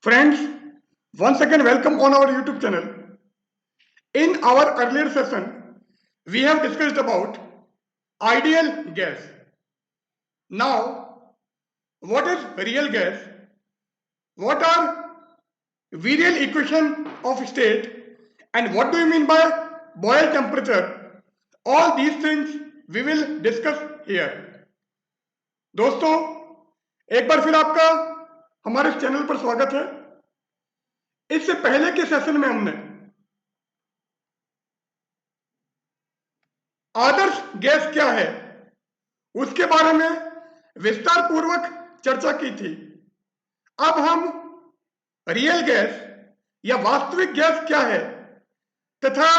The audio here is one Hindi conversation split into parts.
Friends, once again welcome on our YouTube channel. In our earlier session, we have discussed about ideal gas. Now, what is real gas? What are virial equation of state? And what do you mean by Boyle temperature? All these things we will discuss here. दोस्तों, एक बार फिर आपका हमारे चैनल पर स्वागत है। इससे पहले के सेशन में हमने आदर्श गैस क्या है उसके बारे में विस्तार पूर्वक चर्चा की थी। अब हम रियल गैस या वास्तविक गैस क्या है तथा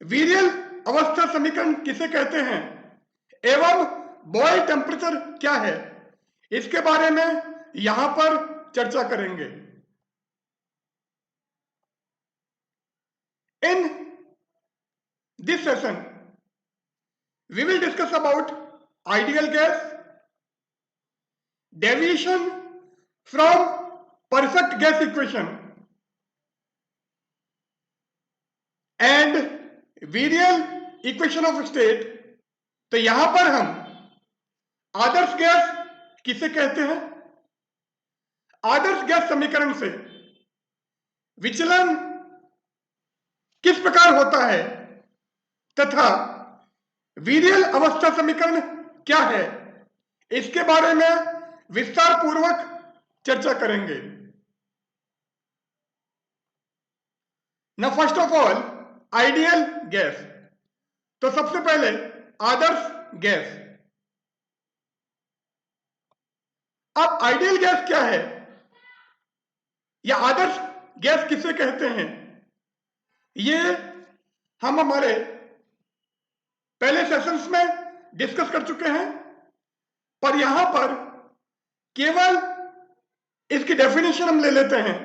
वीरियल अवस्था समीकरण किसे कहते हैं एवं बॉयल टेम्परेचर क्या है, इसके बारे में यहां पर चर्चा करेंगे। In this session we will discuss about ideal gas, deviation from perfect gas equation and virial equation of state। तो यहां पर हम आदर्श गैस किसे कहते हैं, आदर्श गैस समीकरण से विचलन किस प्रकार होता है तथा वीरियल अवस्था समीकरण क्या है, इसके बारे में विस्तार पूर्वक चर्चा करेंगे। ना first of all ideal gas, तो सबसे पहले आदर्श गैस। अब आइडियल गैस क्या है या आदर्श गैस किसे कहते हैं, ये हम हमारे पहले सेशंस में डिस्कस कर चुके हैं, पर यहां पर केवल इसकी डेफिनेशन हम ले लेते हैं।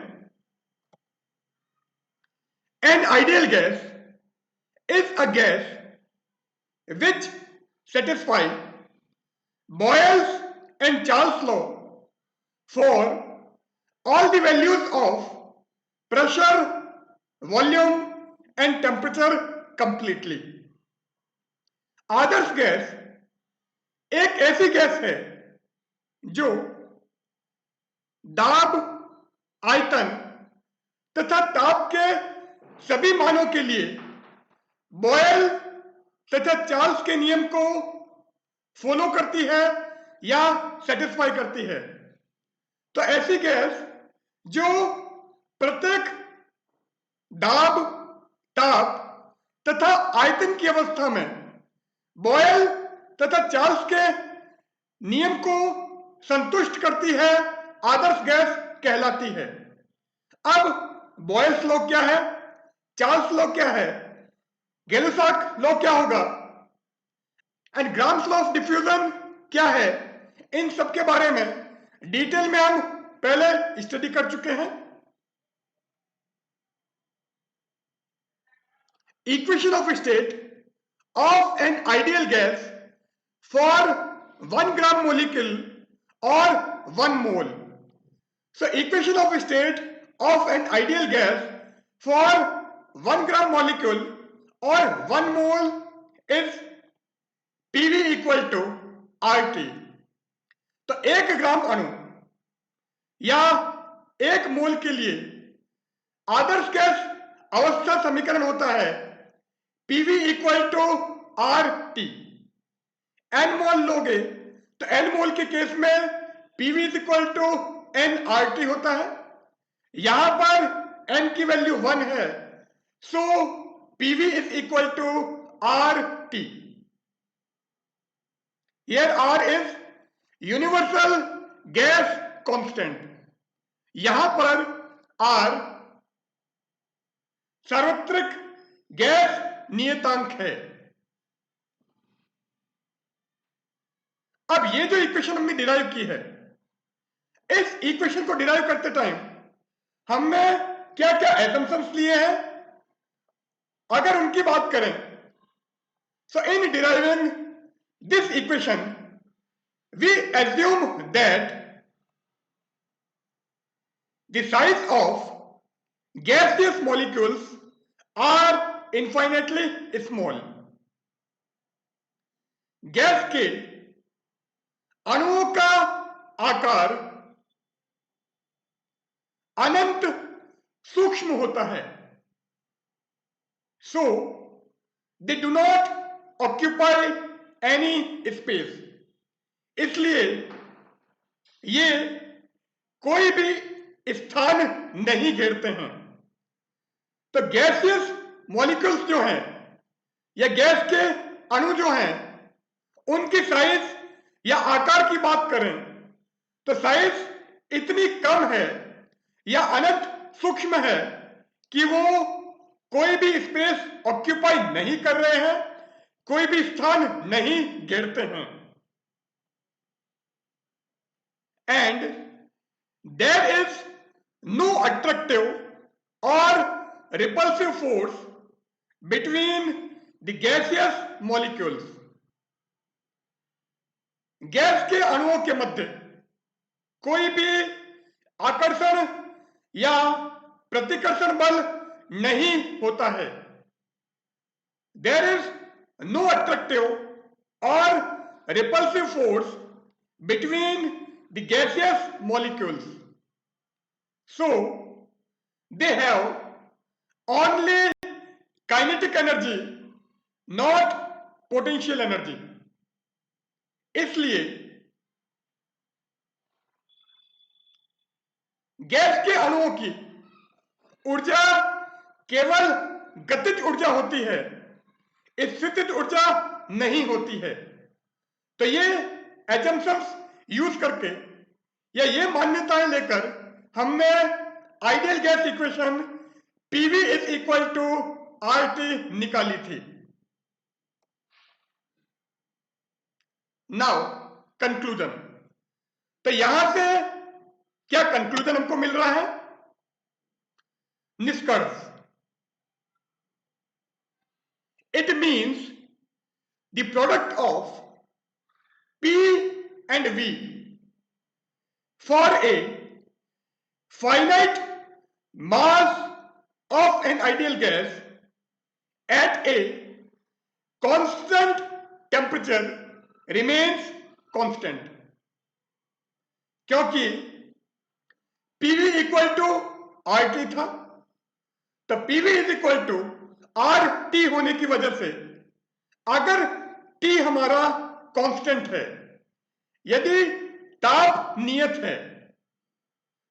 An ideal gas is a gas which satisfy Boyle's and Charles' law for all the values of pressure, volume and temperature completely। Adarsh gas एक ऐसी गैस है जो दाब, आयतन तथा ताप के सभी मानों के लिए बॉयल तथा चार्ल्स के नियम को फॉलो करती है या सेटिस्फाई करती है। तो ऐसी गैस जो प्रत्येक दाब, ताप तथा आयतन की अवस्था में बॉयल तथा चार्ल्स के नियम को संतुष्ट करती है, आदर्श गैस कहलाती है। अब बॉयल्स लॉ क्या है, चार्ल्स लॉ क्या है, गैलुसाक लॉ क्या होगा and grams law of diffusion क्या है, इन सब के बारे में डिटेल में हम पहले स्टडी कर चुके हैं। Equation of state of an ideal gas for 1 gram molecule or 1 mole। So equation of state of an ideal gas for 1 gram molecule or 1 mole is PV equal to RT। तो 1 ग्राम अणु या 1 मोल के लिए आदर्श गैस अवस्था समीकरण होता है PV equal to RT। N mole लोगे तो N मोल के केस में PV is equal to NRT होता है। यहां पर N की वैल्यू 1 है, so PV is equal to RT। Here R is universal gas constant. यहां पर R सार्वत्रिक गैस नियतांक है। अब ये जो इक्वेशन हमने डिराइव की है, इस इक्वेशन को डिराइव करते टाइम हमने क्या क्या एजम्पशंस लिए हैं, अगर उनकी बात करें, so in deriving this equation we assume that the size of gaseous molecules are infinitely small. Gas के अणुओं का आकार अनंत सूक्ष्म होता है. So they do not occupy any space. इसलिए ये कोई भी स्थान नहीं घेरते हैं. तो गैसियस मॉलिक्यूल्स जो हैं या गैस के अणु जो हैं उनकी साइज या आकार की बात करें तो साइज इतनी कम है या अनंत सूक्ष्म है कि वो कोई भी स्पेस ऑक्यूपाई नहीं कर रहे हैं, कोई भी स्थान नहीं घेरते हैं. And there is no attractive और repulsive force between the gaseous molecules. Gas के अणुओं के मध्य कोई भी आकर्षण या प्रतिकर्षण बल नहीं होता है. देयर इज नो अट्रैक्टिव और repulsive force between the gaseous molecules. So they have only kinetic energy, not potential energy. इसलिए गैस के अणुओं की ऊर्जा केवल गतिज ऊर्जा होती है, स्थितिज ऊर्जा नहीं होती है. तो ये एजम्पशंस यूज करके या ये मान्यताएं लेकर हमने ideal gas equation PV is equal to RT निकाली थी. Now conclusion. तो यहां से क्या कंक्लूजन हमको मिल रहा है? निष्कर्ष. It means the product of P and V for a finite mass of an ideal gas at a constant temperature remains constant. क्योंकि PV इक्वल टू RT था, तो PV is equal to RT होने की वजह से अगर T हमारा कांस्टेंट है, यदि ताप नियत है,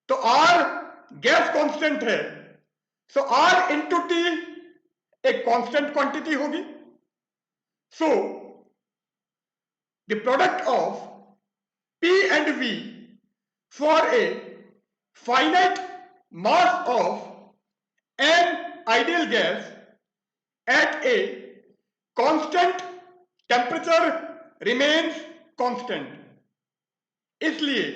तो R गैस कांस्टेंट है, सो R इंटू T एक कांस्टेंट क्वांटिटी होगी. So the product of P and V for a finite mass of an ideal gas at a constant temperature remains constant. इसलिए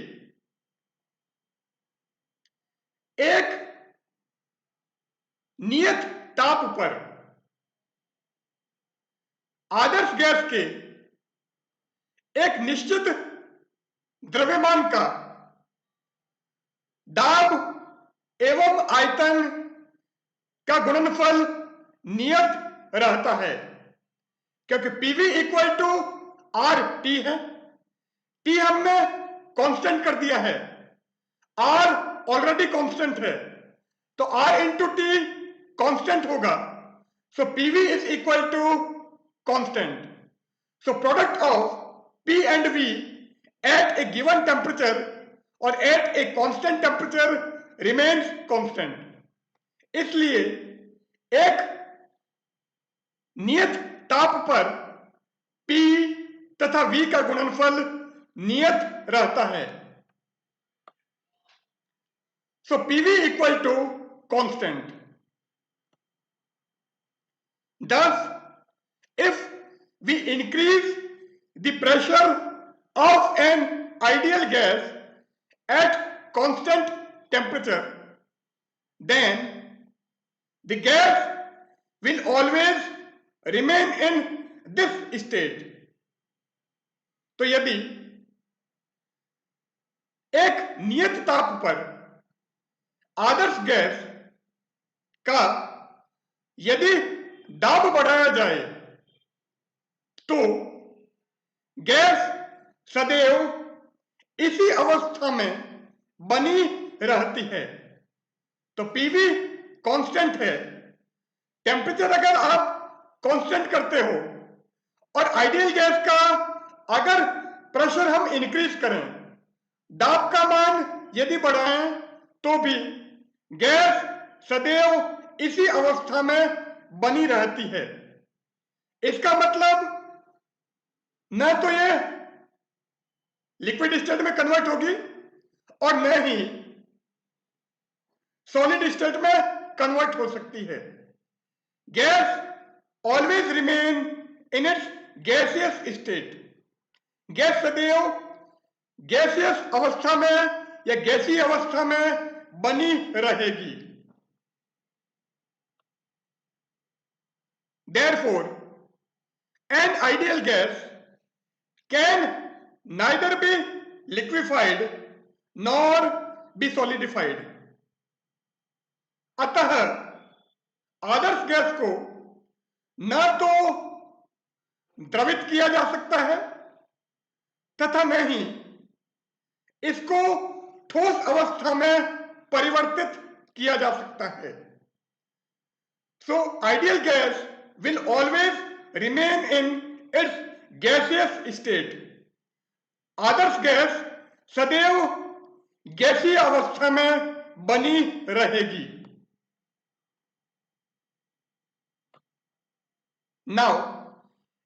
एक नियत ताप पर आदर्श गैस के एक निश्चित द्रव्यमान का दाब एवं आयतन का गुणनफल नियत रहता है, क्योंकि PV इक्वल टू RT है. T हमने कांस्टेंट कर दिया है, R ऑलरेडी कांस्टेंट है, तो R इंटू T कांस्टेंट होगा. So PV is equal to constant. So product of P and V at a given temperature or at a constant temperature remains constant. इसलिए एक नियत ताप पर P तथा V का गुणनफल नियत रहता है. So PV equal to constant. Thus, if we increase the pressure of an ideal gas at constant temperature, then the gas will always remain in this state. तो यदि एक नियत ताप पर आदर्श गैस का यदि दाब बढ़ाया जाए तो गैस सदैव इसी अवस्था में बनी रहती है। तो पीवी कांस्टेंट है। टेम्परेचर अगर आप कांस्टेंट करते हो और आइडियल गैस का अगर प्रेशर हम इंक्रीज करें, दाब का मान यदि बढ़ाएं, तो भी गैस सदैव इसी अवस्था में बनी रहती है। इसका मतलब न तो ये लिक्विड स्टेट में कन्वर्ट होगी और न ही सॉलिड स्टेट में कन्वर्ट हो सकती है। Gas always remain in its gaseous state. Gas सदैव गैसियस अवस्था में या गैसीय अवस्था में बनी रहेगी। Therefore, an ideal gas can neither be liquefied nor be solidified. अतः आदर्श गैस को न तो द्रवित किया जा सकता है तथा न ही इसको ठोस अवस्था में परिवर्तित किया जा सकता है। So ideal gas will always remain in its gaseous state. Adarsh gas सदैव गैसीय अवस्था में बनी रहेगी। Now,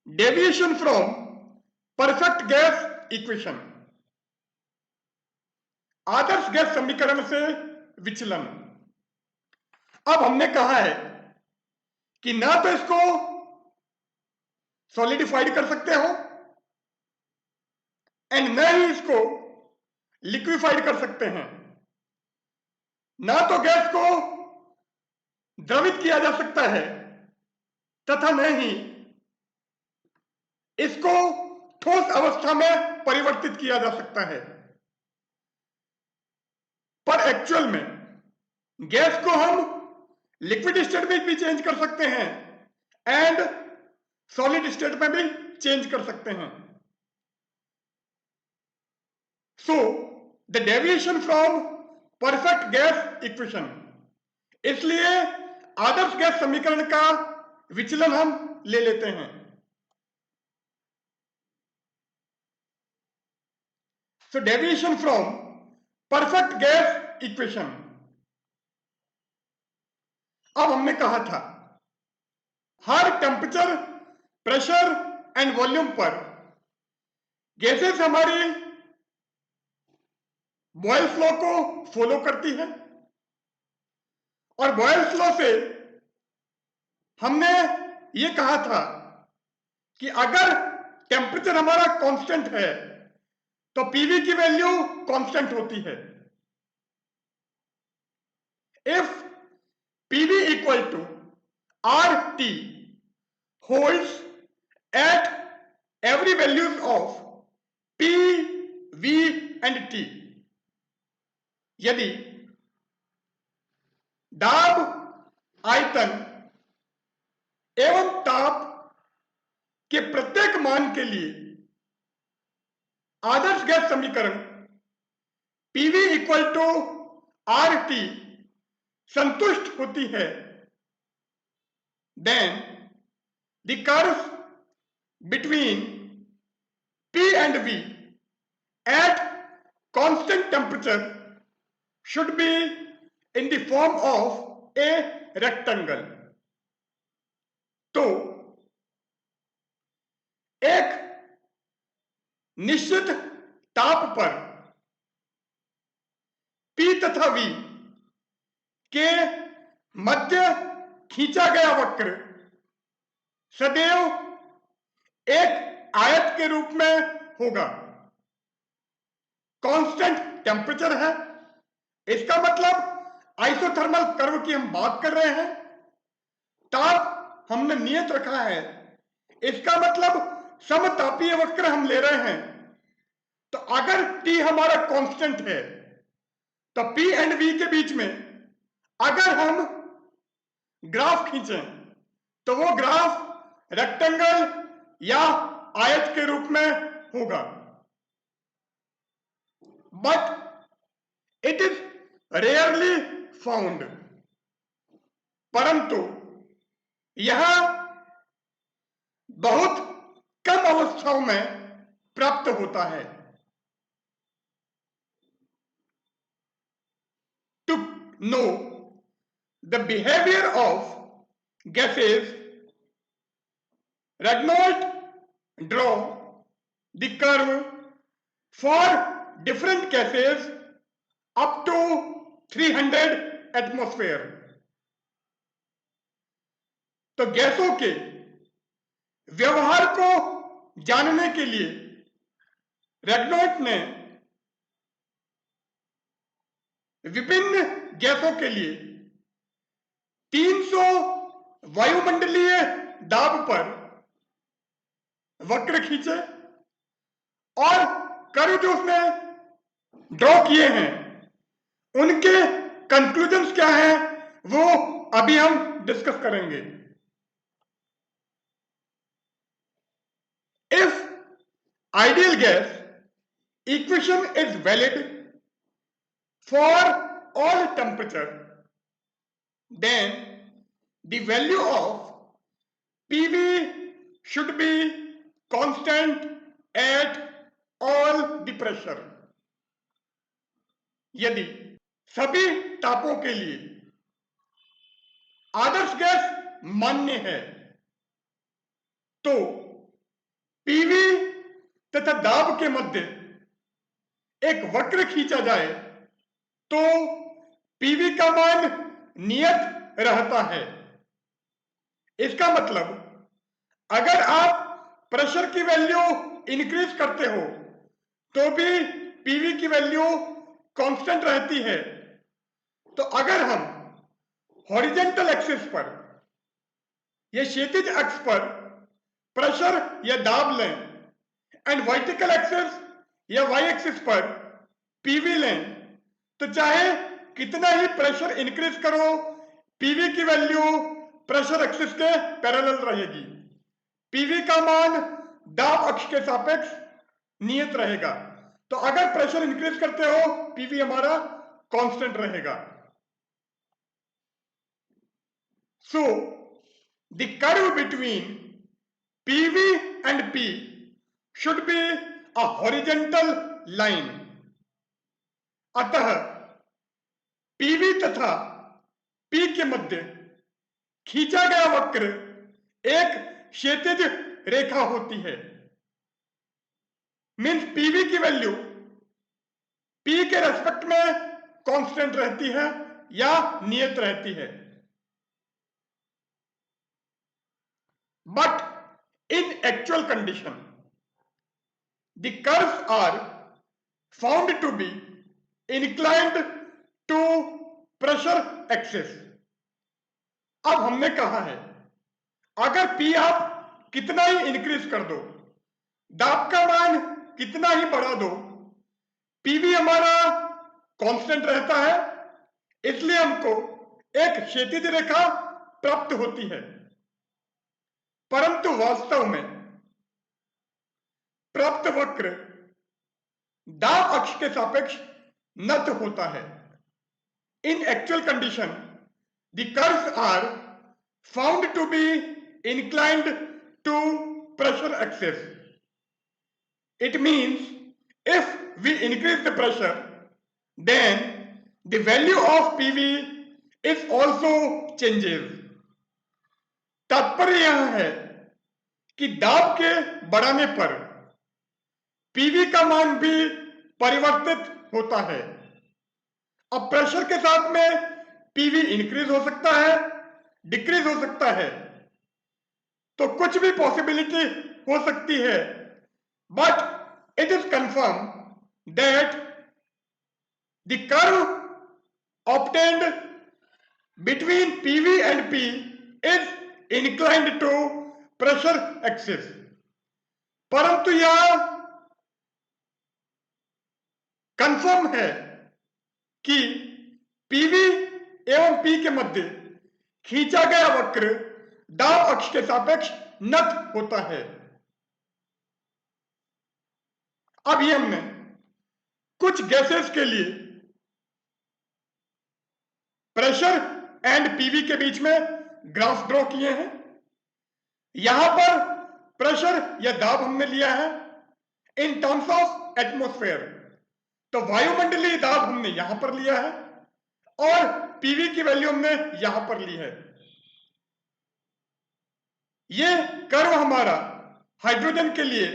deviation from perfect gas equation. Adarsh gas समीकरण से विचलन। अब हमने कहा है कि ना तो इसको सॉलिडिफाइड कर सकते हो एंड न ही इसको लिक्विफाइड कर सकते हैं। ना तो गैस को द्रवित किया जा सकता है तथा न ही इसको ठोस अवस्था में परिवर्तित किया जा सकता है। पर एक्चुअल में गैस को हम लिक्विड स्टेट में भी चेंज कर सकते हैं एंड सॉलिड स्टेट में भी चेंज कर सकते हैं। So the deviation from perfect gas equation, इसलिए आदर्श गैस समीकरण का विचलन हम ले लेते हैं। So deviation from perfect gas equation. अब हमने कहा था हर टेम्परेचर, प्रेशर एंड वॉल्यूम पर गैसेस हमारी बॉयल्स लॉ को फॉलो करती है और बॉयल्स लॉ से हमने ये कहा था कि अगर टेम्परेचर हमारा कांस्टेंट है तो पीवी की वैल्यू कांस्टेंट होती है। If PV equal to R T holds at every values of P, V and T, यदि दाब, आयतन एवं ताप के प्रत्येक मान के लिए आदर्श गैस समीकरण PV equal to R T संतुष्ट होती है, then the curve between P and V at constant temperature should be in the form of a rectangle. तो एक निश्चित ताप पर P तथा V के मध्य खींचा गया वक्र सदैव एक आयत के रूप में होगा। कांस्टेंट टेम्परेचर है, इसका मतलब आइसोथर्मल कर्व की हम बात कर रहे हैं। ताप हमने नियत रखा है, इसका मतलब समतापीय वक्र हम ले रहे हैं। तो अगर T हमारा कांस्टेंट है तो P एंड V के बीच में अगर हम ग्राफ खींचें तो वो ग्राफ रेक्टेंगल या आयत के रूप में होगा, but it is rarely found. परंतु यह बहुत कम अवस्थाओं में प्राप्त होता है। To know the behaviour of gases, Regnault draw the curve for different gases up to 300 atmosphere। तो गैसों के व्यवहार को जानने के लिए रेग्नॉल्ट ने विभिन्न गैसों के लिए 300 वायुमंडलीय दाब पर वक्र खींचे और कर्व जो उसने ड्रॉ किए हैं उनके कंक्लूजन्स क्या हैं वो अभी हम डिस्कस करेंगे। If ideal gas equation is valid for all temperature, then the value of PV should be constant at all the pressure। यदि सभी तापों के लिए आदर्श गैस मान्य है तो पीवी तथा दाब के मध्य एक वक्र खींचा जाए तो पीवी का मान नियत रहता है। इसका मतलब अगर आप प्रेशर की वैल्यू इंक्रीज करते हो तो भी पीवी की वैल्यू कांस्टेंट रहती है। तो अगर हम हॉरिजॉन्टल एक्सिस पर या क्षैतिज अक्ष पर प्रेशर या दाब लें एंड वर्टिकल एक्सिस या वाई एक्सिस पर पीवी लें तो चाहे कितना ही प्रेशर इंक्रीज करो पीवी की वैल्यू प्रेशर एक्सिस के पैरेलल रहेगी। पीवी का मान दाब अक्ष के सापेक्ष नियत रहेगा। तो अगर प्रेशर इंक्रीज करते हो पीवी हमारा कांस्टेंट रहेगा। So the curve between PV and P should be a horizontal line. अतः पीवी तथा पी के मध्य खींचा गया वक्र एक क्षैतिज रेखा होती है। मीन्स पीवी की वैल्यू पी के रेस्पेक्ट में कांस्टेंट रहती है या नियत रहती है। But in actual condition the curves are found to be inclined to pressure axis. अब हमने कहा है अगर पी आप कितना ही इंक्रीज कर दो, दाब का मान कितना ही बढ़ा दो, पीवी हमारा कांस्टेंट रहता है। इसलिए हमको एक क्षैतिज रेखा प्राप्त होती है। परंतु वास्तव में प्राप्त वक्र दाब अक्ष के सापेक्ष नत होता है। In actual condition the curves are found to be inclined to pressure axis। It means if we increase the pressure then the value of PV is also changes। तात्पर्य यह है कि दाब के बढ़ाने पर पीवी का मान भी परिवर्तित होता है। अब प्रेशर के साथ में पीवी इंक्रीज हो सकता है, डिक्रीज हो सकता है, तो कुछ भी पॉसिबिलिटी हो सकती है। But it is confirm that the curve obtained between PV and P is inclined to pressure axis. परंतु यह कंफर्म है कि पीवी एवं P के मध्य खींचा गया वक्र दाब अक्ष के सापेक्ष नत होता है। अब ये हमने कुछ गैसेस के लिए प्रेशर एंड पीवी के बीच में ग्राफ ड्रॉ किए हैं। यहां पर प्रेशर या दाब हमने लिया है इन टर्म्स ऑफ एटमॉस्फेयर, तो वायुमंडलीय दाब हमने यहां पर लिया है और पीवी की वैल्यू हमने यहां पर ली है। ये कर्व हमारा हाइड्रोजन के लिए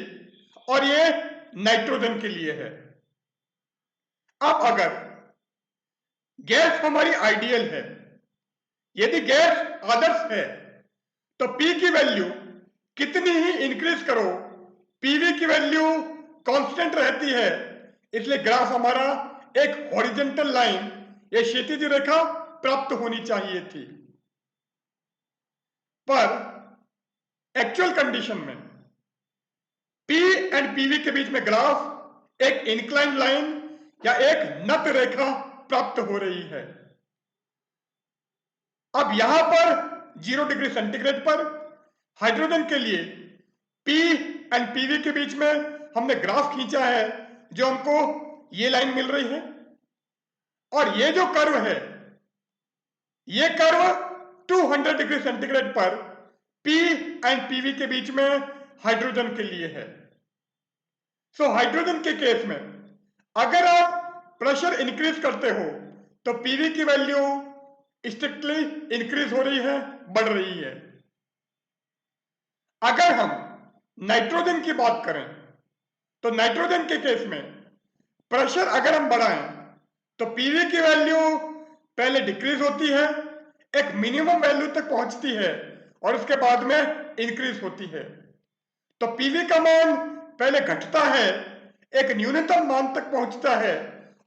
और ये नाइट्रोजन के लिए है। अब अगर गैस हमारी आइडियल है, यदि गैस आदर्श है, तो P की वैल्यू कितनी ही इंक्रीज करो पीवी की वैल्यू कांस्टेंट रहती है, इसलिए ग्राफ हमारा एक हॉरिजॉन्टल लाइन या क्षैतिज रेखा प्राप्त होनी चाहिए थी। पर एक्चुअल कंडीशन में P एंड पीवी के बीच में ग्राफ एक इंक्लाइन लाइन या एक नत रेखा प्राप्त हो रही है। अब यहां पर 0 डिग्री सेंटीग्रेड पर हाइड्रोजन के लिए P एंड पीवी के बीच में हमने ग्राफ खींचा है, जो हमको ये लाइन मिल रही है, और ये जो कर्व है, ये कर्व 200 डिग्री सेंटीग्रेड पर P एंड पीवी के बीच में हाइड्रोजन के लिए है। सो हाइड्रोजन के केस में अगर आप प्रेशर इंक्रीज करते हो तो पीवी की वैल्यू स्ट्रिक्टली इंक्रीज हो रही है, बढ़ रही है। अगर हम नाइट्रोजन की बात करें तो नाइट्रोजन के केस में प्रेशर अगर हम बढ़ाएं तो पीवी की वैल्यू पहले डिक्रीज होती है, एक मिनिमम वैल्यू तक पहुंचती है और उसके बाद में इंक्रीज होती है। तो पीवी का मान पहले घटता है, एक न्यूनतम मान तक पहुंचता है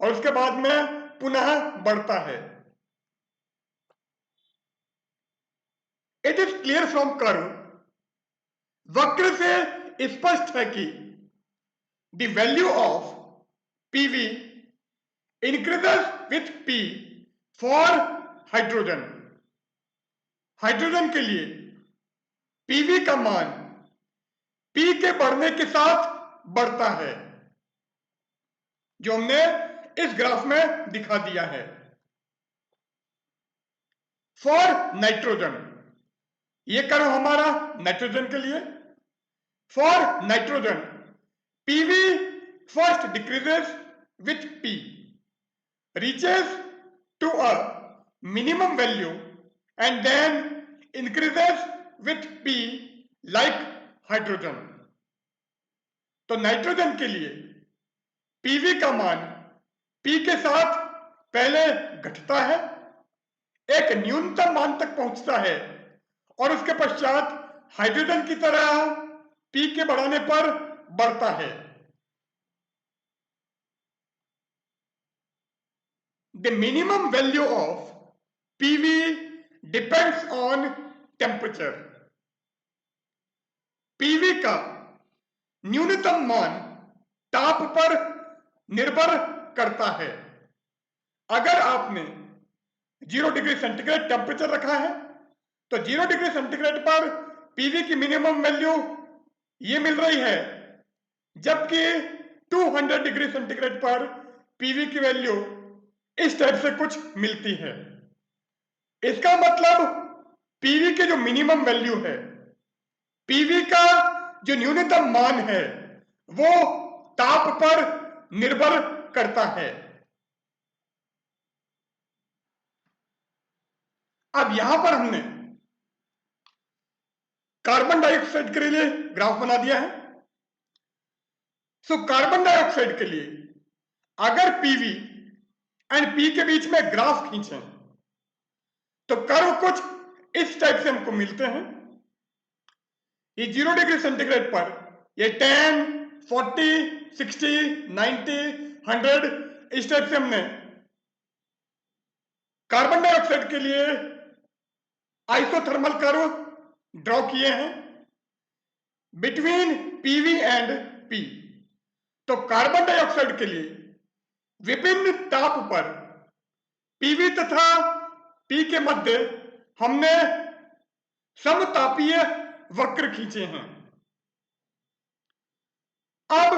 और उसके बाद में पुनः बढ़ता है। It is clear from curve, वक्र से स्पष्ट है कि the value of PV increases with P for hydrogen. Hydrogen के लिए पीवी का मान पी के बढ़ने के साथ बढ़ता है, जो हमने इस ग्राफ में दिखा दिया है। फॉर नाइट्रोजन, ये कर्व हमारा नाइट्रोजन के लिए। For nitrogen PV first decreases with P, reaches to a minimum value and then increases with P like hydrogen. तो नाइट्रोजन के लिए पीवी का मान पी के साथ पहले घटता है, एक न्यूनतम मान तक पहुंचता है और उसके पश्चात हाइड्रोजन की तरह पी के बढ़ाने पर बढ़ता है। The minimum value of PV depends on temperature. PV का न्यूनतम मान ताप पर निर्भर करता है। अगर आपने 0 डिग्री सेंटीग्रेड टेम्परेचर रखा है तो 0 डिग्री सेंटीग्रेड पर पीवी की मिनिमम वैल्यू ये मिल रही है, जबकि 200 डिग्री सेंटीग्रेड पर पीवी की वैल्यू इस टाइप से कुछ मिलती है। इसका मतलब पीवी के जो मिनिमम वैल्यू है, पीवी का जो न्यूनतम मान है, वो ताप पर निर्भर करता है। अब यहां पर हमने कार्बन डाइऑक्साइड के लिए ग्राफ बना दिया है। सो कार्बन डाइऑक्साइड के लिए अगर पीवी एंड पी के बीच में ग्राफ खींचें तो कर्व कुछ इस टाइप से हमको मिलते हैं। ये 0 डिग्री सेंटीग्रेड पर ये 10, 40, 60, 90, 100 इस टाइप से हमने कार्बन डाइऑक्साइड के लिए आइसोथर्मल कर्व ड्रॉ किए हैं बिटवीन पीवी एंड पी। तो कार्बन डाइऑक्साइड के लिए विभिन्न ताप पर पीवी तथा P के मध्य हमने समतापीय वक्र खींचे हैं। अब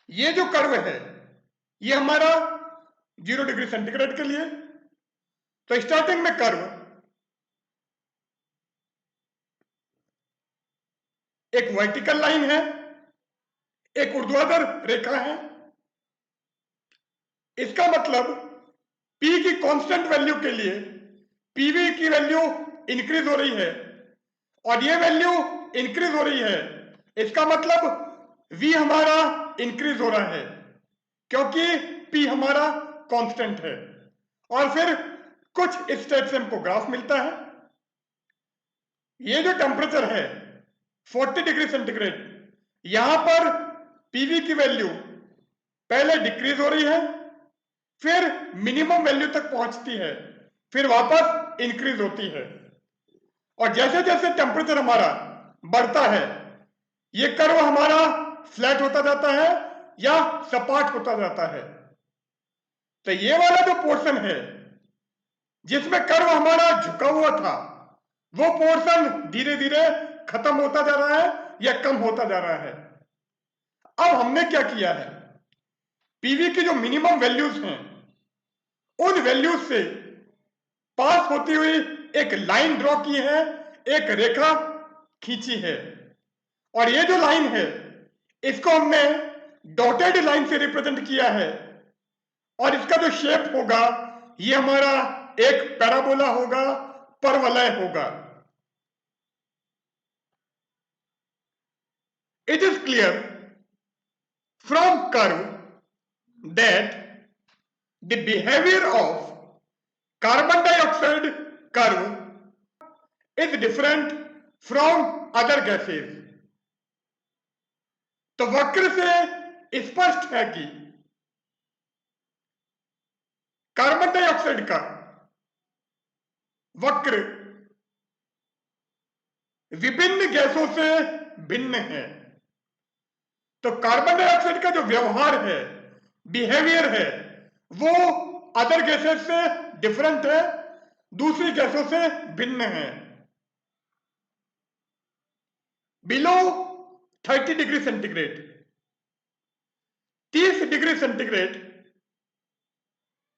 ये जो कर्व है ये हमारा 0 डिग्री सेंटीग्रेड के लिए, तो स्टार्टिंग में कर्व एक वर्टिकल लाइन है, एक ऊर्ध्वाधर रेखा है। इसका मतलब P की कांस्टेंट वैल्यू के लिए PV की वैल्यू इंक्रीज हो रही है और ये वैल्यू इंक्रीज हो रही है। इसका मतलब V हमारा इंक्रीज हो रहा है क्योंकि P हमारा कांस्टेंट है। और फिर कुछ स्टेट से हमको ग्राफ मिलता है। ये जो टेम्परेचर है 40 डिग्री सेंटीग्रेड, यहां पर PV की वैल्यू पहले डिक्रीज हो रही है, फिर मिनिमम वैल्यू तक पहुंचती है, फिर वापस इंक्रीज होती है। और जैसे जैसे टेम्परेचर हमारा बढ़ता है ये कर्व हमारा फ्लैट होता जाता है या सपाट होता जाता है। तो ये वाला जो पोर्शन है जिसमें कर्व हमारा झुका हुआ था वो पोर्शन धीरे धीरे खत्म होता जा रहा है या कम होता जा रहा है। अब हमने क्या किया है, पीवी की जो मिनिमम वैल्यूज हैं उन वैल्यूज से पास होती हुई एक लाइन ड्रॉ की है, एक रेखा खींची है। और ये जो लाइन है इसको हमने डॉटेड लाइन से रिप्रेजेंट किया है और इसका जो शेप होगा ये हमारा एक पैराबोला होगा, परवलय होगा। It is clear from curve that the behavior of carbon dioxide curve is different from other gases। तो वक्र से स्पष्ट है कि कार्बन डाइऑक्साइड का वक्र विभिन्न गैसों से भिन्न है। तो कार्बन डाइऑक्साइड का जो व्यवहार है, बिहेवियर है, वो अदर गैसेस से डिफरेंट है, दूसरी गैसों से भिन्न है। Below 30 degree centigrade, 30 degree centigrade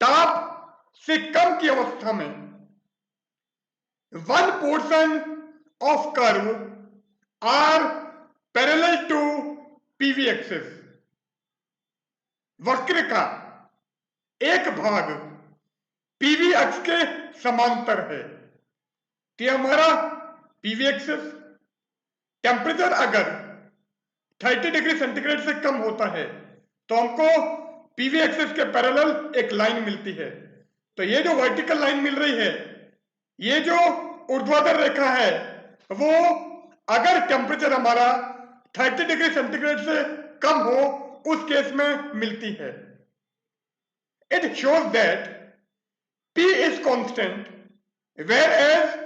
ताप से कम की अवस्था में one portion of curve are parallel to PV axis। वक्र का एक भाग PV अक्ष के समांतर है। तो हमारा PV एक्सिस, टेम्परेचर अगर 30 डिग्री सेंटीग्रेड से कम होता है तो हमको PV एक्सिस के पैरेलल एक लाइन मिलती है। तो ये जो वर्टिकल लाइन मिल रही है, ये जो ऊर्ध्वाधर रेखा है, वो अगर टेम्परेचर हमारा 30 डिग्री सेंटीग्रेड से कम हो उस केस में मिलती है। It shows that P is constant whereas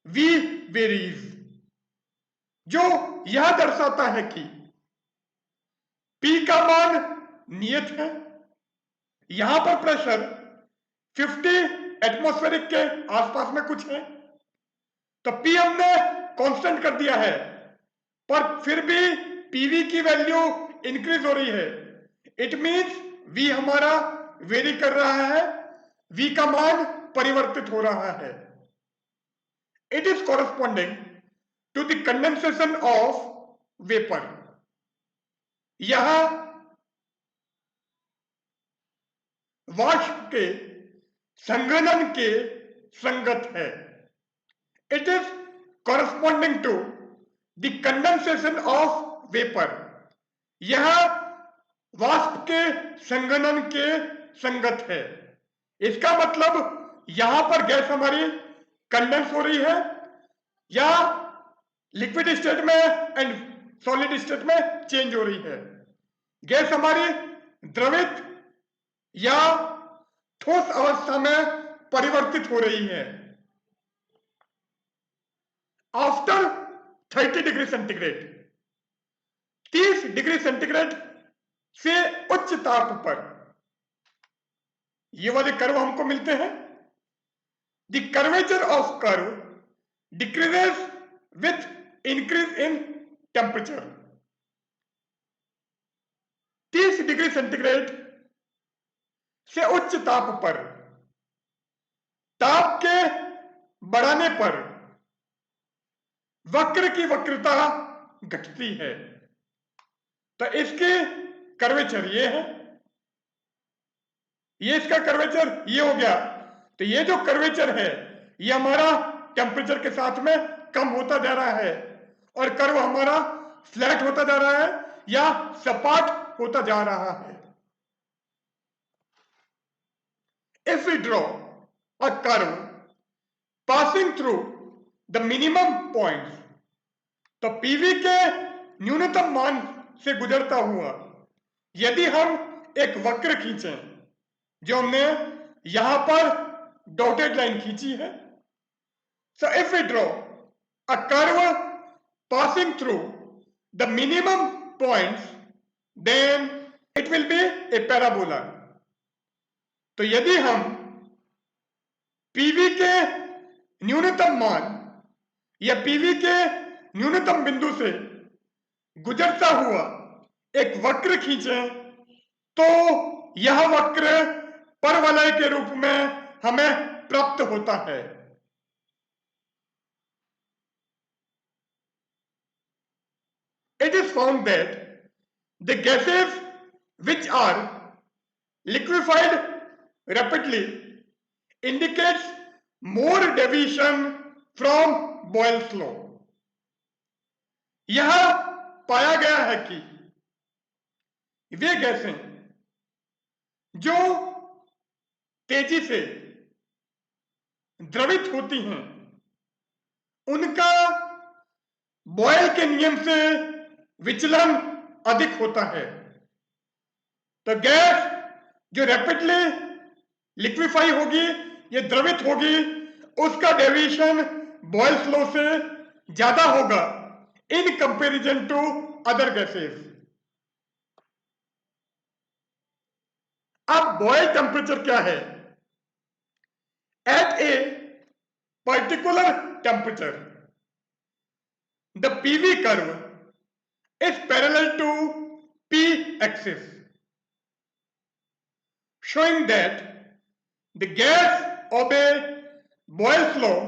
V varies। जो यह दर्शाता है कि P का मान नियत है। यहां पर प्रेशर 50 एटमॉस्फेरिक के आसपास में कुछ है, तो P हमने कांस्टेंट कर दिया है, पर फिर भी PV की वैल्यू इंक्रीज हो रही है। इट मींस V हमारा वेरी कर रहा है, V का मान परिवर्तित हो रहा है। It is corresponding to the condensation of vapour. यह वाष्प के संघनन के संगत है। It is corresponding to the condensation of vapour. यह वाष्प के संघनन के संगत है। इसका मतलब यहां पर गैस हमारी कंडेंस हो रही है या लिक्विड स्टेट में एंड सॉलिड स्टेट में चेंज हो रही है। गैस हमारी द्रवित या ठोस अवस्था में परिवर्तित हो रही है। After 30 degree centigrade, 30 degree centigrade से उच्च ताप पर ये वाले कर्व हमको मिलते हैं। the curvature of curve decreases with increase in temperature. 30 degree centigrade से उच्च ताप पर ताप के बढ़ाने पर वक्र की वक्रता घटती है। तो इसके कर्वेचर ये है, ये इसका कर्वेचर ये हो गया। तो ये जो कर्वेचर है ये हमारा टेम्परेचर के साथ में कम होता जा रहा है और कर्व हमारा फ्लैट होता जा रहा है या सपाट होता जा रहा है। If we draw a curve passing through the minimum points, तो पीवी के न्यूनतम मान से गुजरता हुआ यदि हम एक वक्र खींचें, जो हमने यहां पर डॉटेड लाइन खींची है। So if we draw a curve passing through the minimum points, then it will be a parabola. तो यदि हम पीवी के न्यूनतम मान या पीवी के न्यूनतम बिंदु से गुजरता हुआ एक वक्र खींचें, तो यह वक्र परवलय के रूप में हमें प्राप्त होता है। It is found that the gases which are liquefied rapidly indicates more deviation from Boyle's law. यह पाया गया है कि वे गैसें जो तेजी से द्रवित होती हैं, उनका बॉयल के नियम से विचलन अधिक होता है। तो गैस जो रैपिडली लिक्विफाई होगी या द्रवित होगी, उसका डेविएशन बॉयल्स लॉ से ज्यादा होगा in comparison to other gases. अब बॉयल टेम्परेचर क्या है? At a particular temperature the PV curve is parallel to P axis, showing that the gas obey Boyle's law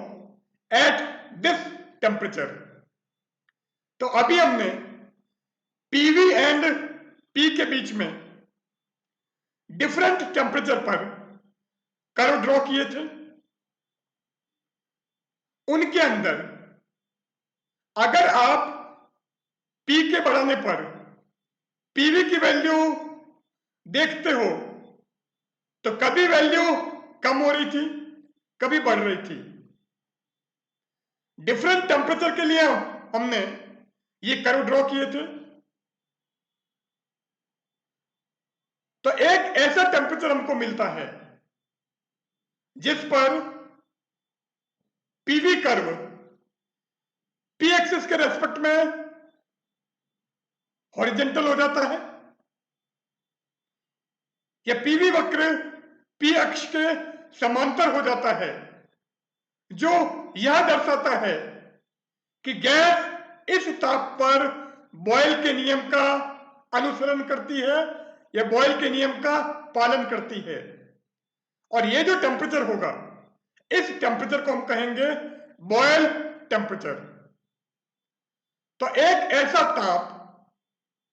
at this temperature. तो अभी हमने PV एंड P के बीच में डिफरेंट टेम्परेचर पर कर्व ड्रॉ किए थे। उनके अंदर अगर आप P के बढ़ाने पर PV की वैल्यू देखते हो तो कभी वैल्यू कम हो रही थी, कभी बढ़ रही थी। डिफरेंट टेम्परेचर के लिए हमने ये कर्व ड्रॉ किए थे। तो एक ऐसा टेम्परेचर हमको मिलता है जिस पर पीवी कर्व P एक्सिस के रेस्पेक्ट में हॉरिजेंटल हो जाता है या पीवी वक्र P अक्ष के समांतर हो जाता है, जो यह दर्शाता है कि गैस इस ताप पर बॉयल के नियम का अनुसरण करती है या बॉयल के नियम का पालन करती है। और ये जो टेम्परेचर होगा, इस टेम्परेचर को हम कहेंगे बॉयल टेम्परेचर। तो एक ऐसा ताप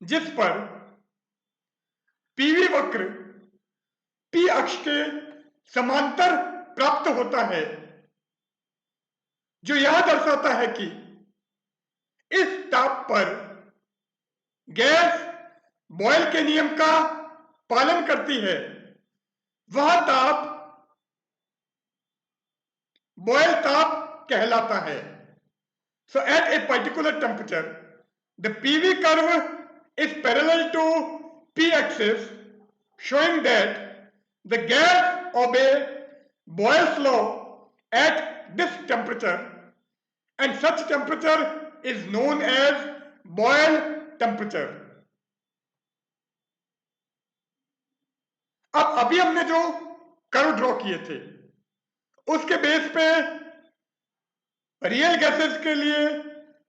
जिस पर पीवी वक्र P अक्ष के समांतर प्राप्त होता है, जो यह दर्शाता है कि इस ताप पर गैस बॉयल के नियम का पालन करती है, वह ताप बॉयल ताप कहलाता है। So at a particular temperature, the PV curve is parallel to P axis, showing that the gas obey Boyle's law at this temperature, and such temperature is known as Boyle temperature. अब अभी हमने जो कर्व ड्रॉ किए थे, उसके बेस पे रियल गैसेस के लिए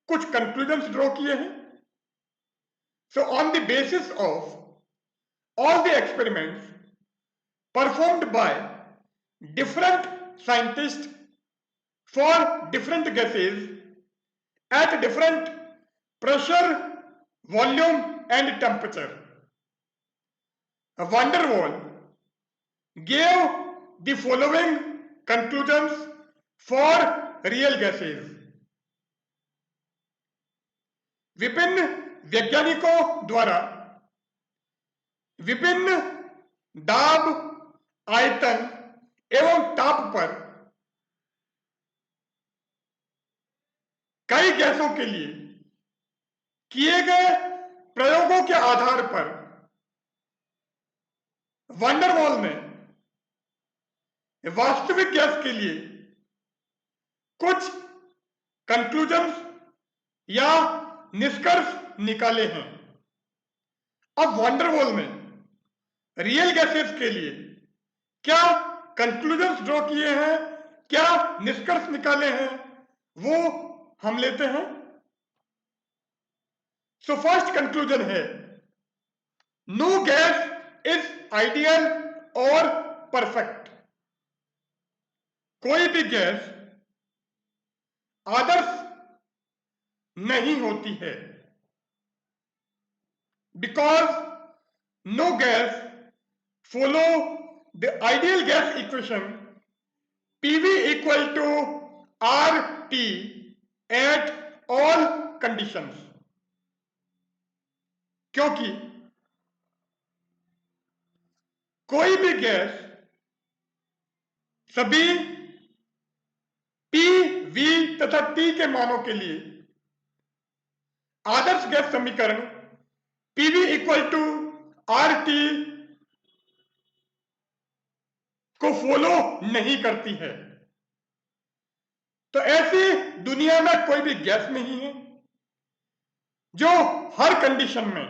कुछ कंक्लूजन्स ड्रॉ किए हैं। So on the basis of all the experiments performed by different scientist for different gases at different pressure, volume and temperature, Van der Waal gave the following conclusions for real gases. विभिन्न वैज्ञानिकों द्वारा विभिन्न दाब, आयतन एवं ताप पर कई गैसों के लिए किए गए प्रयोगों के आधार पर वैन डर वाल ने वास्तविक गैस के लिए कुछ कंक्लूजन्स या निष्कर्ष निकाले हैं। अब वैन डर वाल ने रियल गैसेस के लिए क्या कंक्लूजन्स ड्रॉ किए हैं, क्या निष्कर्ष निकाले हैं, वो हम लेते हैं। सो फर्स्ट कंक्लूजन है, नो गैस इज आइडियल और परफेक्ट। कोई भी गैस आदर्श नहीं होती है, because no gas follow the ideal gas equation PV equal to RT at all conditions. क्योंकि कोई भी गैस सभी P, V तथा T के मानों के लिए आदर्श गैस समीकरण PV इक्वल टू RT को फॉलो नहीं करती है। तो ऐसी दुनिया में कोई भी गैस नहीं है जो हर कंडीशन में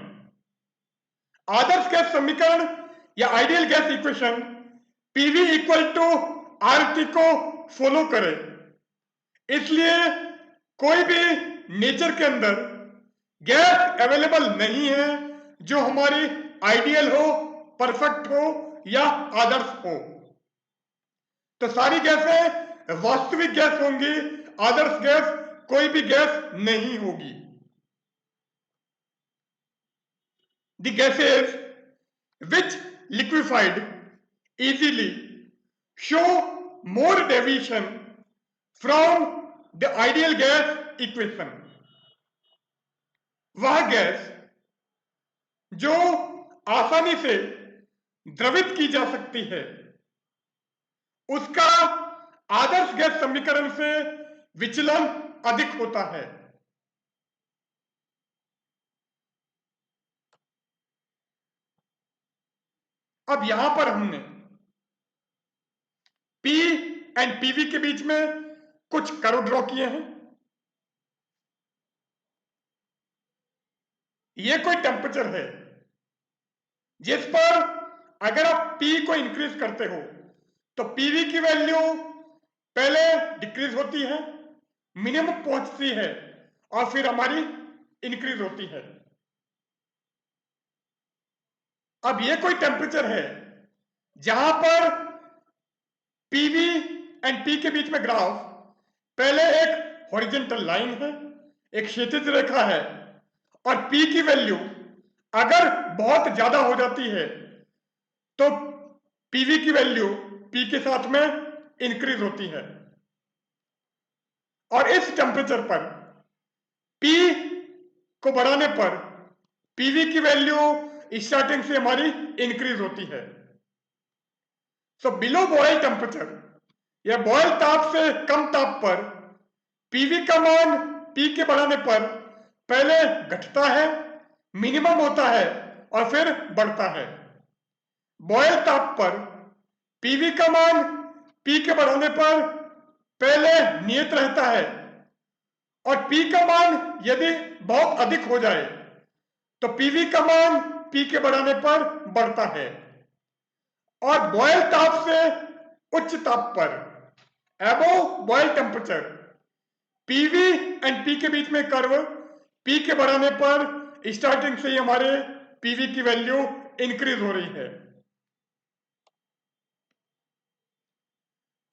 आदर्श गैस समीकरण या ideal gas equation PV equal to RT को फॉलो करे। इसलिए कोई भी नेचर के अंदर गैस अवेलेबल नहीं है जो हमारी आइडियल हो, परफेक्ट हो या आदर्श हो। तो सारी गैसें वास्तविक गैस होंगी, आदर्श गैस कोई भी गैस नहीं होगी। The gases which liquefied easily show more deviation from the ideal gas equation। वह गैस जो आसानी से द्रवित की जा सकती है उसका आदर्श गैस समीकरण से विचलन अधिक होता है। अब यहां पर हमने P एंड PV के बीच में कुछ कर्व ड्रॉ किए हैं। ये कोई टेम्परेचर है जिस पर अगर आप P को इंक्रीज करते हो तो PV की वैल्यू पहले डिक्रीज होती है, मिनिमम पहुंचती है और फिर हमारी इंक्रीज होती है। अब ये कोई टेम्परेचर है जहां पर PV एंड P के बीच में ग्राफ पहले एक हॉरिजॉन्टल लाइन है, एक क्षैतिज रेखा है, और P की वैल्यू अगर बहुत ज्यादा हो जाती है तो PV की वैल्यू P के साथ में इंक्रीज होती है। और इस टेम्परेचर पर P को बढ़ाने पर PV की वैल्यू स्टार्टिंग से हमारी इंक्रीज होती है। सो बिलो बॉयल टेम्परेचर या बॉयल ताप से कम ताप पर PV का मान P के बढ़ाने पर पहले घटता है, मिनिमम होता है और फिर बढ़ता है। बॉयल ताप पर PV का मान P के बढ़ाने पर पहले नियत रहता है और P का मान यदि बहुत अधिक हो जाए तो PV का मान P के बढ़ाने पर बढ़ता है। और बॉयल ताप से उच्च ताप पर above Boyle temperature, PV and P के बीच में कर्व, पी के बढ़ाने पर स्टार्टिंग से ही हमारे पीवी की वैल्यू इंक्रीज हो रही है।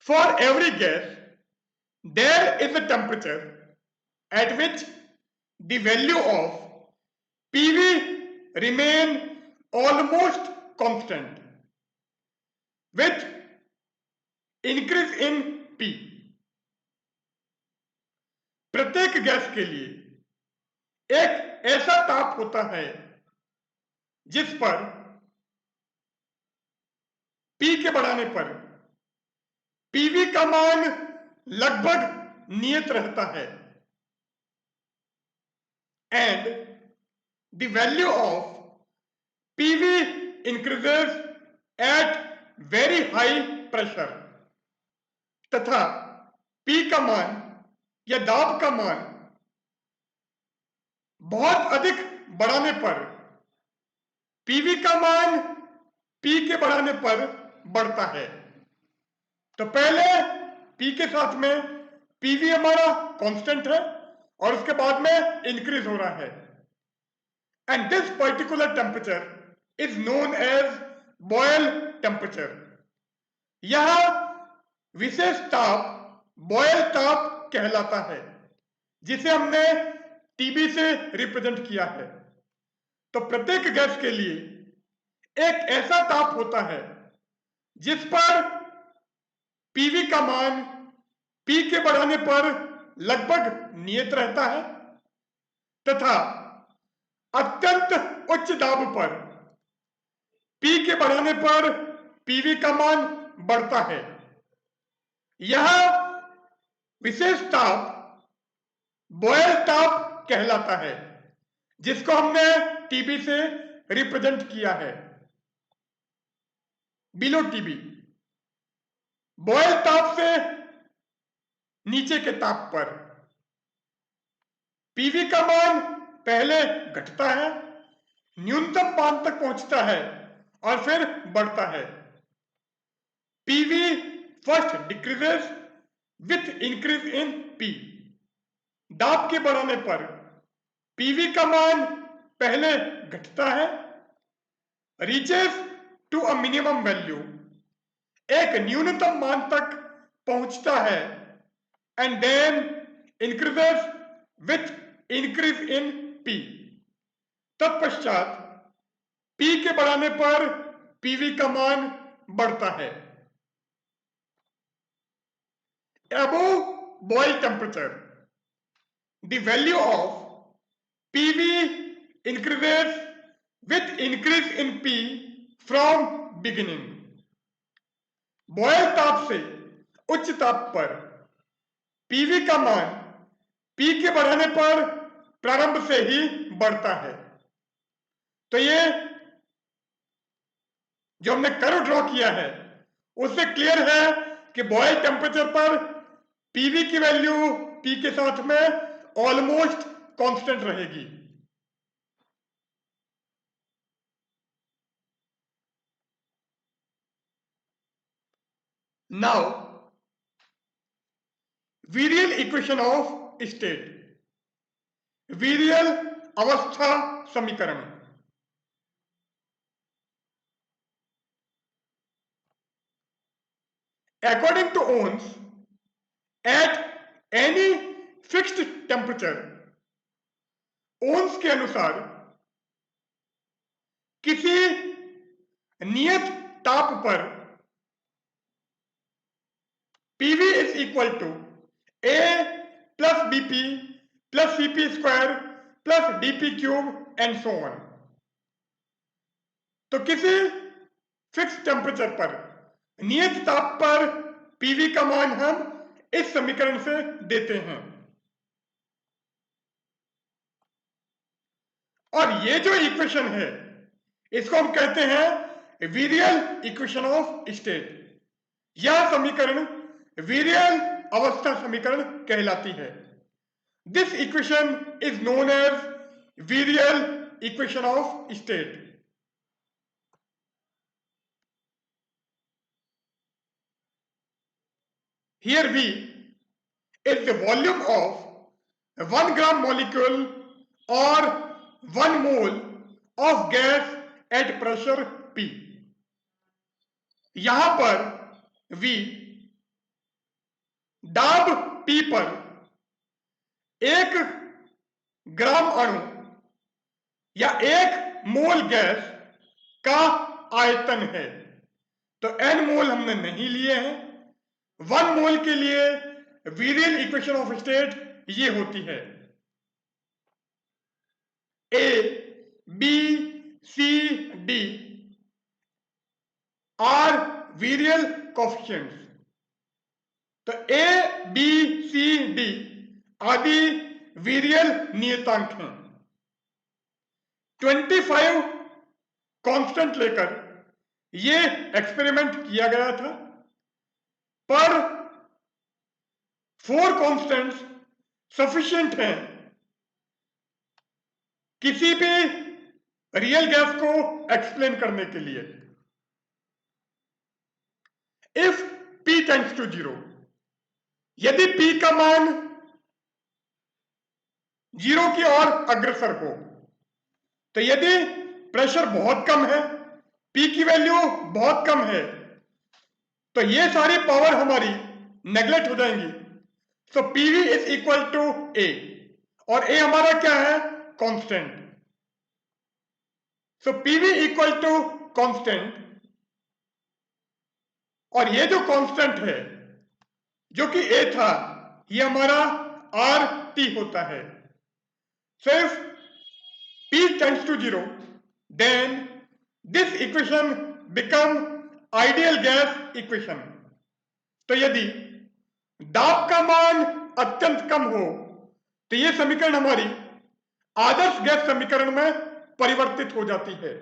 For every gas there is a temperature at which the value of PV remain almost constant with increase in P. प्रत्येक गैस के लिए एक ऐसा ताप होता है जिस पर पी के बढ़ाने पर पीवी का मान लगभग नियत रहता है and the value of PV increases at very high pressure, तथा पी का मान या दाब का मान बहुत अधिक बढ़ाने पर पीवी का मान पी के बढ़ाने पर बढ़ता है। तो पहले पी के साथ में पीवी हमारा कांस्टेंट है और उसके बाद में इंक्रीज हो रहा है and this particular temperature is known as Boyle temperature. यह विशेष ताप बॉयल ताप कहलाता है जिसे हमने टीबी से रिप्रेजेंट किया है। तो प्रत्येक गैस के लिए एक ऐसा ताप होता है जिस पर पीवी का मान पी के बढ़ाने पर लगभग नियत रहता है तथा अत्यंत उच्च दाब पर पी के बढ़ाने पर पीवी का मान बढ़ता है। यह विशेष ताप बॉयल ताप कहलाता है जिसको हमने टीबी से रिप्रेजेंट किया है। बिलो टीबी बॉयल ताप से नीचे के ताप पर पीवी का मान पहले घटता है, न्यूनतम मान तक पहुंचता है और फिर बढ़ता है। PV first decreases with increase in P. दाब के बढ़ाने पर पीवी का मान पहले घटता है, reaches to a minimum value, एक न्यूनतम मान तक पहुंचता है and then increases with increase in P. तत्पश्चात पी के बढ़ाने पर पीवी का मान बढ़ता है। Above boil temperature, the value of PV increases with increase in P from beginning. Boyle ताप से उच्च ताप पर पीवी का मान पी के बढ़ाने पर प्रारंभ से ही बढ़ता है। तो ये जो हमने कर्व ड्रॉ किया है उससे क्लियर है कि बॉयल टेम्परेचर पर पीवी की वैल्यू पी के साथ में ऑलमोस्ट कांस्टेंट रहेगी। नाउ वीरियल इक्वेशन ऑफ स्टेट, वीरियल अवस्था समीकरण। According to Ohms, at any fixed temperature, Ohms के अनुसार किसी नियत ताप पर PV is equal to A plus BP plus CP square plus DP cube and so on। तो किसी फिक्स टेम्परेचर पर नियत ताप पर पीवी का मान हम इस समीकरण से देते हैं और ये जो इक्वेशन है इसको हम कहते हैं वीरियल इक्वेशन ऑफ स्टेट। यह समीकरण वीरियल अवस्था समीकरण कहलाती है। This equation is known as virial equation of state. here V is the volume of 1 gram molecule or 1 mole of gas at pressure P. यहां पर V दाब P पर 1 ग्राम अणु या 1 मोल गैस का आयतन है। तो n मोल हमने नहीं लिए हैं। 1 मोल के लिए वीरियल इक्वेशन ऑफ स्टेट ये होती है A, B, C, D are virial coefficients. तो A, B, C, D आदि वीरियल नियतांक हैं। 25 कांस्टेंट लेकर ये एक्सपेरिमेंट किया गया था, पर 4 कांस्टेंट्स सफिशिएंट हैं किसी भी रियल गैस को एक्सप्लेन करने के लिए। इफ P टेंड्स टू 0, यदि P का मान 0 की ओर अग्रसर हो, तो यदि प्रेशर बहुत कम है, P की वैल्यू बहुत कम है, तो ये सारी पावर हमारी नेग्लेक्ट हो जाएंगी। So PV is equal to A, और A हमारा क्या है? Constant. So PV equal to constant, और ये जो कांस्टेंट है जो कि A था, ये हमारा RT होता है। So if P tends to 0, then this equation become ideal gas equation. तो यदि दाब का मान अत्यंत कम हो, तो ये समीकरण हमारी आदर्श गैस समीकरण में परिवर्तित हो जाती है।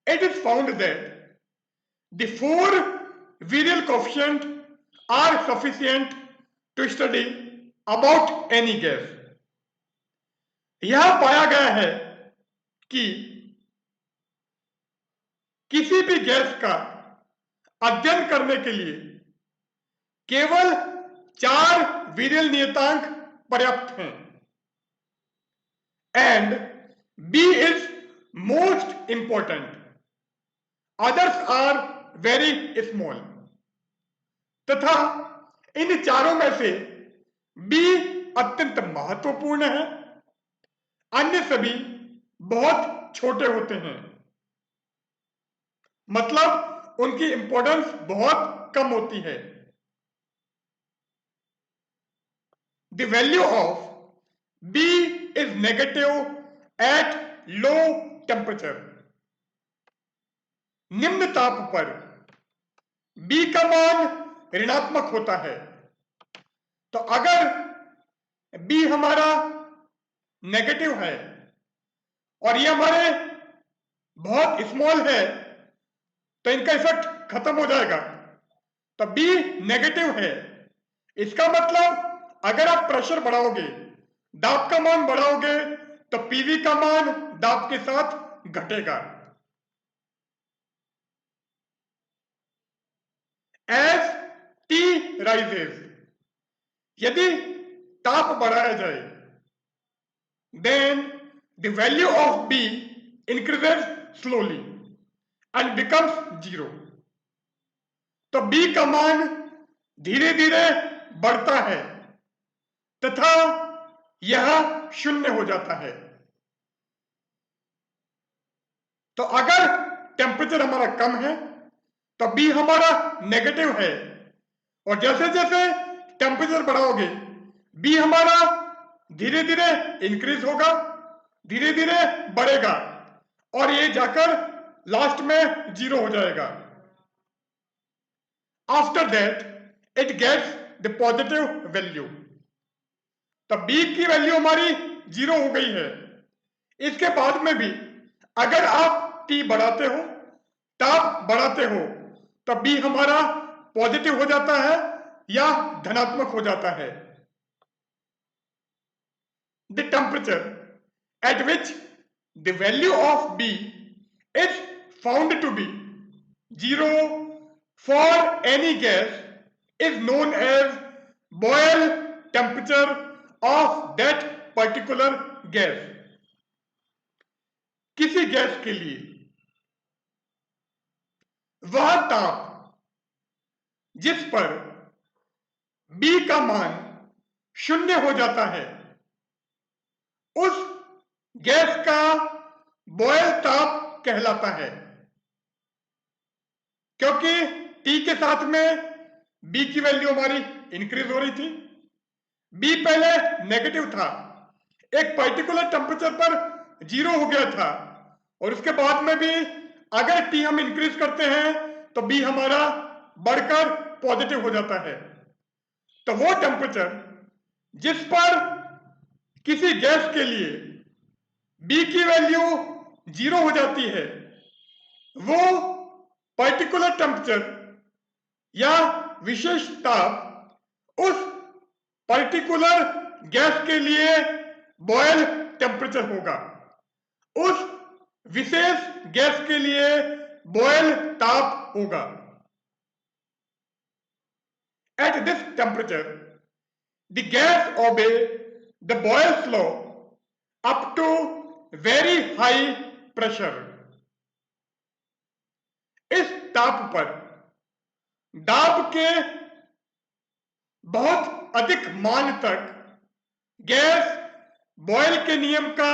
It is found that the 4 virial coefficients are sufficient to study about any gas. यह पाया गया है कि किसी भी गैस का अध्ययन करने के लिए केवल 4 वीरियल नियतांक पर्याप्त हैं, and B is most important, others are very small. तथा इन चारों में से B अत्यंत महत्वपूर्ण है, अन्य सभी बहुत छोटे होते हैं, मतलब उनकी इंपॉर्टेंस बहुत कम होती है। The value of B is negative at low temperature. निम्न ताप पर B का मान ऋणात्मक होता है। तो अगर B हमारा नेगेटिव है और ये हमारे बहुत स्मॉल है, तो इनका इफेक्ट खत्म हो जाएगा। तो B नेगेटिव है, इसका मतलब अगर आप प्रेशर बढ़ाओगे, दाब का मान बढ़ाओगे, तो PV का मान दाब के साथ घटेगा। As T rises, यदि ताप बढ़ाया जाए, then the value of B increases slowly and becomes 0. तो B का मान धीरे धीरे बढ़ता है तथा यह 0 हो जाता है। तो अगर टेम्परेचर हमारा कम है तो B हमारा नेगेटिव है, और जैसे जैसे टेम्परेचर बढ़ाओगे B हमारा धीरे धीरे इंक्रीज होगा, धीरे धीरे बढ़ेगा, और ये जाकर लास्ट में 0 हो जाएगा। After that it gets the positive value. तो B की वैल्यू हमारी 0 हो गई है। इसके बाद में भी अगर आप T बढ़ाते हो, ताप बढ़ाते हो, तो B हमारा पॉजिटिव हो जाता है या धनात्मक हो जाता है। The temperature at which the value of B is found to be 0 for any gas is known as boil temperature of that particular gas. किसी गैस के लिए वह ताप जिस पर B का मान 0 हो जाता है उस गैस का बॉयल ताप कहलाता है। क्योंकि T के साथ में B की वैल्यू हमारी इंक्रीज हो रही थी, B पहले नेगेटिव था, एक पर्टिकुलर टेम्परेचर पर 0 हो गया था, और उसके बाद में भी अगर T हम इंक्रीज करते हैं तो B हमारा बढ़कर पॉजिटिव हो जाता है। तो वो टेम्परेचर जिस पर किसी गैस के लिए B की वैल्यू 0 हो जाती है वो पर्टिकुलर टेम्परेचर या विशेष ताप उस पर्टिकुलर गैस के लिए बॉयल टेम्परेचर होगा, उस विशेष गैस के लिए बॉयल ताप होगा। At this temperature, the gas obey the Boyle's law up to very high pressure. इस ताप पर दाब के बहुत अधिक मान तक गैस बॉयल के नियम का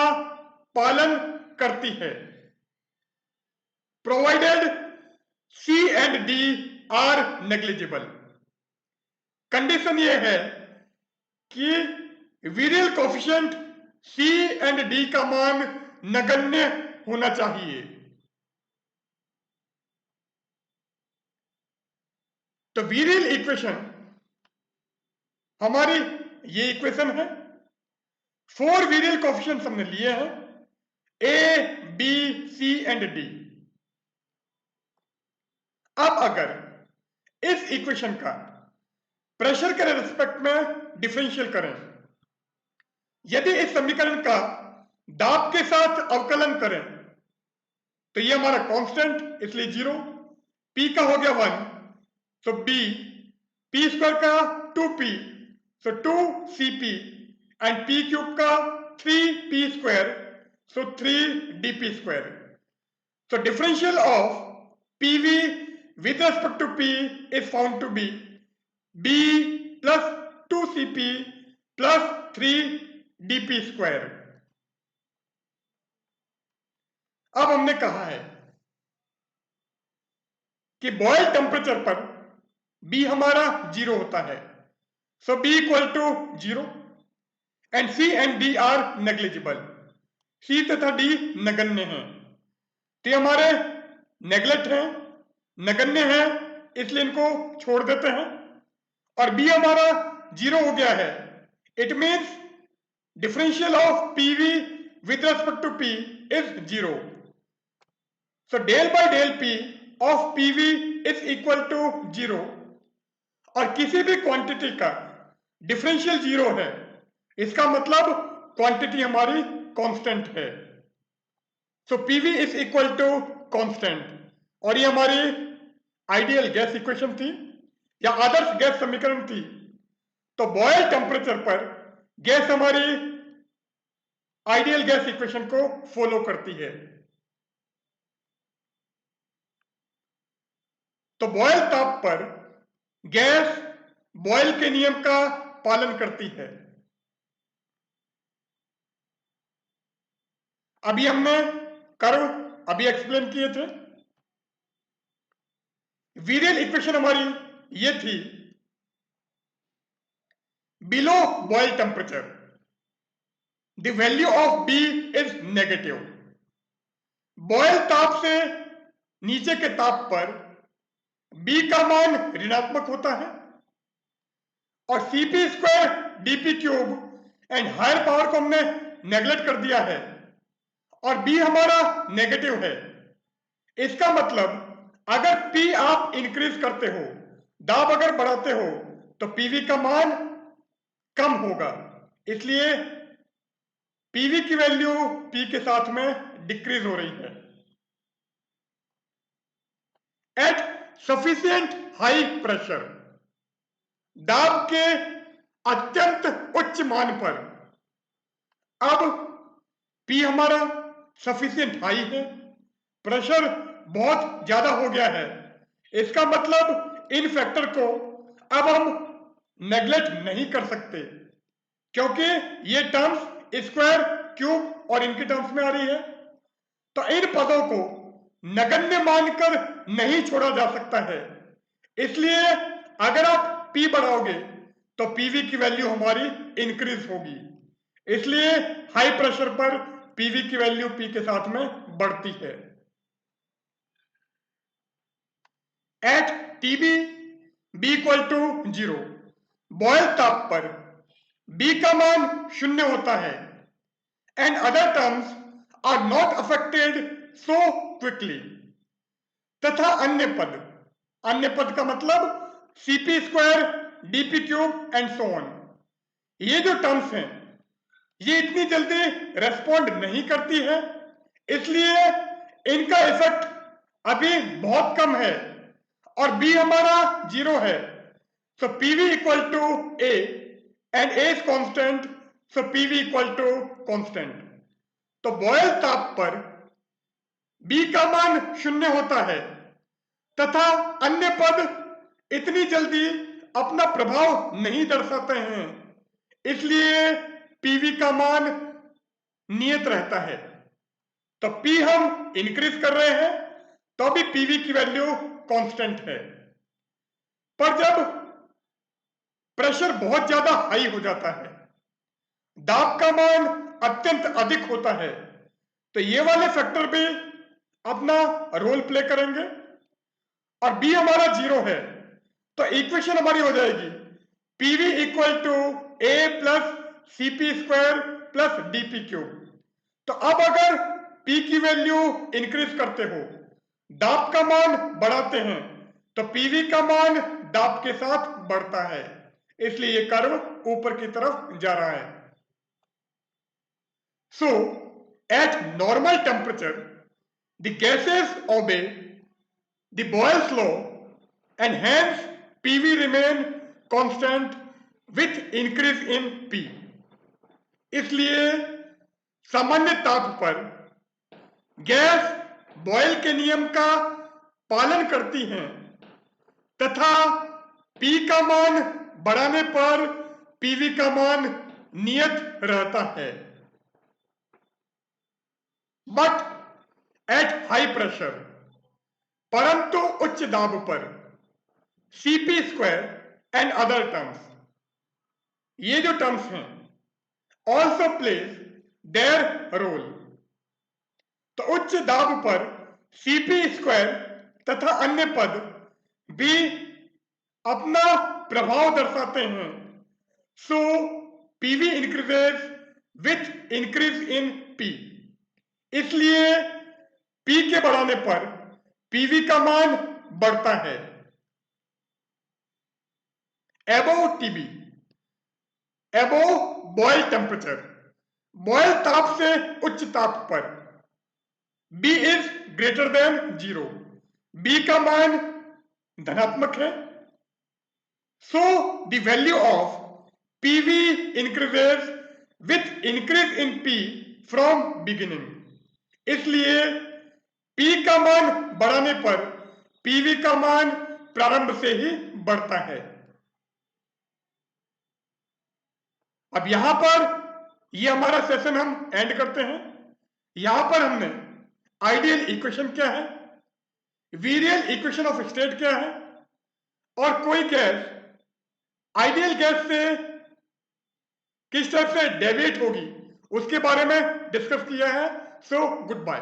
पालन करती है, provided C and D are negligible। Condition यह है कि वीरियल कोफिशिएंट C एंड D का मान नगण्य होना चाहिए। तो वीरियल इक्वेशन हमारी ये इक्वेशन है, 4 वीरियल कोफिशिएंट्स हमने लिए हैं A, B, C and D। अब अगर इस इक्वेशन का प्रेशर के रेस्पेक्ट में डिफरेंशियल करें, यदि इस समीकरण का दाब के साथ अवकलन करें तो ये हमारा कांस्टेंट इसलिए 0, P का हो गया 1 तो B, P स्क्वायर का 2P so 2Cp and P cube का 3P square so 3DP square. So differential of PV with respect to P is found to be B plus 2Cp plus 3DP square. अब हमने कहा है कि बॉयल टेम्परेचर पर B हमारा 0 होता है, so B equal to 0 and C and D are negligible. C तथा D नगण्य हैं, तो हमारे नेग्लेक्ट हैं, नगण्य हैं, इसलिए इनको छोड़ देते हैं, और B हमारा 0 हो गया है। It means differential of PV with respect to P is 0। So del by del P of PV is equal to 0, और किसी भी क्वांटिटी का डिफरेंशियल 0 है, इसका मतलब क्वांटिटी हमारी कांस्टेंट है। So PV is equal to constant, और ये हमारी आइडियल गैस इक्वेशन थी या आदर्श गैस समीकरण थी। तो बॉयल टेम्परेचर पर गैस हमारी आइडियल गैस इक्वेशन को फॉलो करती है। तो बॉयल ताप पर गैस बॉयल के नियम का पालन करती है। अभी हमने कर्व अभी एक्सप्लेन किए थे। वीरियल इक्वेशन हमारी ये थी, below Boyle temperature the value of B is negative. Boyle ताप से नीचे के ताप पर B का मान ऋणात्मक होता है, और Cp square DP cube and higher power को हमने नेग्लेक्ट कर दिया है, और B हमारा नेगेटिव है। इसका मतलब अगर P आप इंक्रीज करते हो, दाब अगर बढ़ाते हो, तो PV का मान कम होगा, इसलिए PV की वैल्यू P के साथ में डिक्रीज हो रही है। एट सफिशिएंट हाई प्रेशर, दाब के अत्यंत उच्च मान पर अब P हमारा सफिशिएंट हाई है, प्रेशर बहुत ज्यादा हो गया है। इसका मतलब इन फैक्टर को अब हम नेग्लेक्ट नहीं कर सकते, क्योंकि ये टर्म्स स्क्वायर, क्यूब और इनकी टर्म्स में आ रही है। तो इन पदों को नगण्य मानकर नहीं छोड़ा जा सकता है। इसलिए अगर आप P बढ़ाओगे तो PV की वैल्यू हमारी इंक्रीज होगी। इसलिए हाई प्रेशर पर PV की वैल्यू P के साथ में बढ़ती है। At TB B equal to 0, Boyle ताप पर B का मान 0 होता है and other terms are not affected so quickly, तथा अन्य पद का मतलब CP square, DP cube and so on, ये जो टर्म्स हैं ये इतनी जल्दी रेस्पॉन्ड नहीं करती है, इसलिए इनका इफेक्ट अभी बहुत कम है और B हमारा 0 है। So PV equal to A and A is constant, so PV equal to constant. तो बॉयल ताप पर B का मान 0 होता है तथा अन्य पद इतनी जल्दी अपना प्रभाव नहीं दर्शाते हैं, इसलिए PV का मान नियत रहता है। तो P हम इंक्रीज कर रहे हैं तो भी PV की वैल्यू कांस्टेंट है, पर जब प्रेशर बहुत ज्यादा हाई हो जाता है, दाब का मान अत्यंत अधिक होता है, तो ये वाले फैक्टर भी अपना रोल प्ले करेंगे और B हमारा 0 है, तो इक्वेशन हमारी हो जाएगी PV equal to A plus CP square plus DP cube. तो अब अगर P की वैल्यू इंक्रीज करते हो, दाब का मान बढ़ाते हैं, तो PV का मान दाब के साथ बढ़ता है, इसलिए ये कर्व ऊपर की तरफ जा रहा है। So at normal temperature the gases obey the Boyle's law and hence PV remain constant with increase in P। इसलिए सामान्य ताप पर गैस बॉयल के नियम का पालन करती हैं तथा P का मान बढ़ाने पर PV का मान नियत रहता है। बट एट हाई प्रेशर, परंतु उच्च दाब पर CP square and other terms, ये जो टर्म्स हैं ऑल्सो प्लेज देयर रोल। तो उच्च दाब पर CP स्क्वायर तथा अन्य पद भी अपना प्रभाव दर्शाते हैं, सो PV increases with increase in P। इसलिए P के बढ़ाने पर PV का मान बढ़ता है। Above TB, above Boyle temperature, Boyle ताप से उच्च ताप पर B is greater than 0, B का मान धनात्मक है, so the value of PV increases with increase in P from beginning. इसलिए P का मान बढ़ाने पर PV का मान प्रारंभ से ही बढ़ता है। अब यहां पर ये हमारा सेशन हम एंड करते हैं। यहां पर हमने आइडियल इक्वेशन क्या है, वीरियल इक्वेशन ऑफ स्टेट क्या है और कोई गैस आइडियल गैस से किस टाइप से डेविएट होगी उसके बारे में डिस्कस किया है। So good bye.